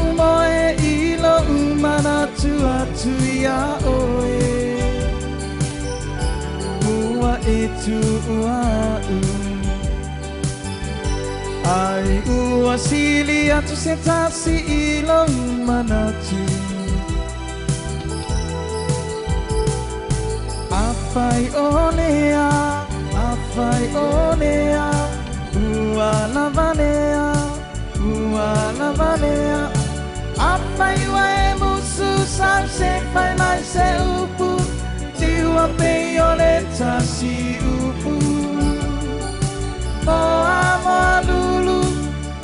umoe ilo umana tua tuia oe Ua itu uau Ai ua sili atu sentasi ilo umana tu Afai onea Ua lavanea Afai wa e musu sam se fai mai se upu Tiwa peioleta si upu Moa lulu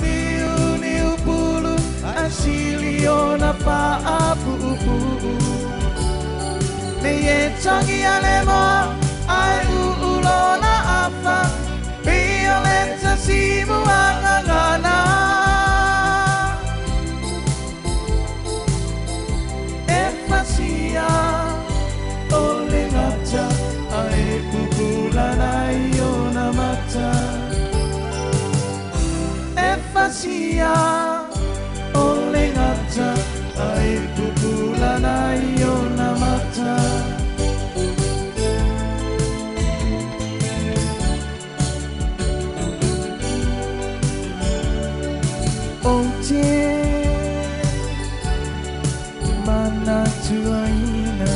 Tiu ni upulu Asiliona pa apu upu Me ye tangi alemo Ai ulona apa Violenta si muangangana Efasia Ole ngata Ai pupulan ayona mata Efasia Ole ngata Ai pupulan ayona mata Oh dear, mana tuaina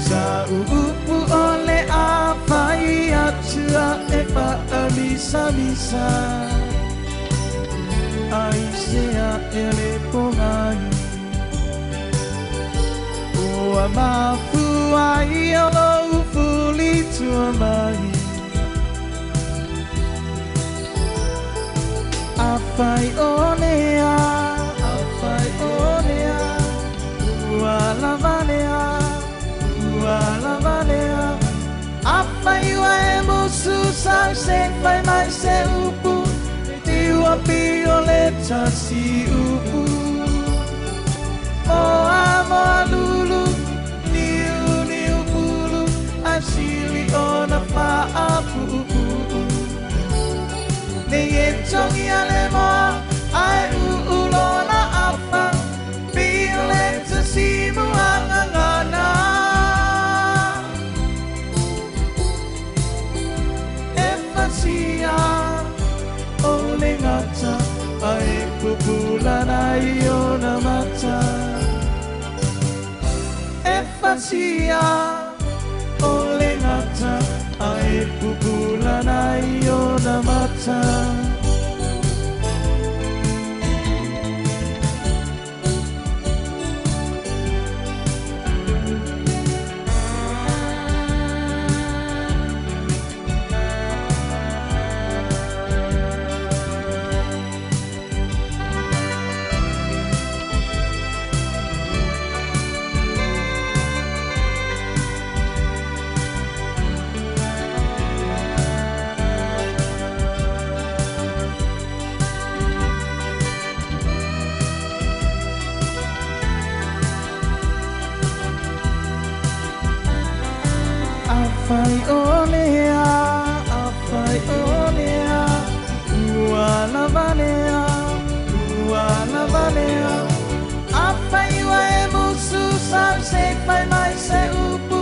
Sa upu ole afai atua epa abisa-bisa Aisea ele pongai Ua mafu ai olo ufuli tua mai Afai onea Ua lavanea Afai wa e musu sang se fai mai se upu Tiwa violeta si upu Moa lulu Ni upulu Asili ona pa apu upu Neye tongi alemo Ai ulona apa Violenta si muangangana Efasia Ole ngata Ai pupulan ayona mata Efasia Ole ngata Ai pupulan ayona mata Afai onea Ua lavanea Afai wa e musu sam se fai mai se upu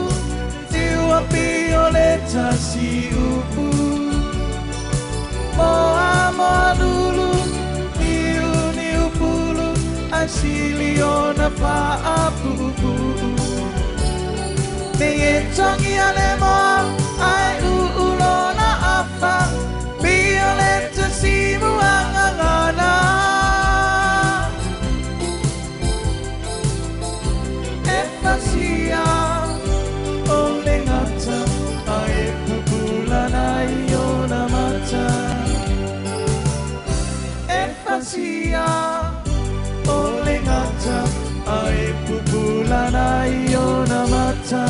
Tiwa violeta si upu Moa lulu Ni upulu Asiliona pa apu Neye tangi alemo Ai ulona apa Violenta si muangangana Efasia Ole ngata Ai pupulan ayona mata Efasia Ole ngata Ai pupulan ayona mata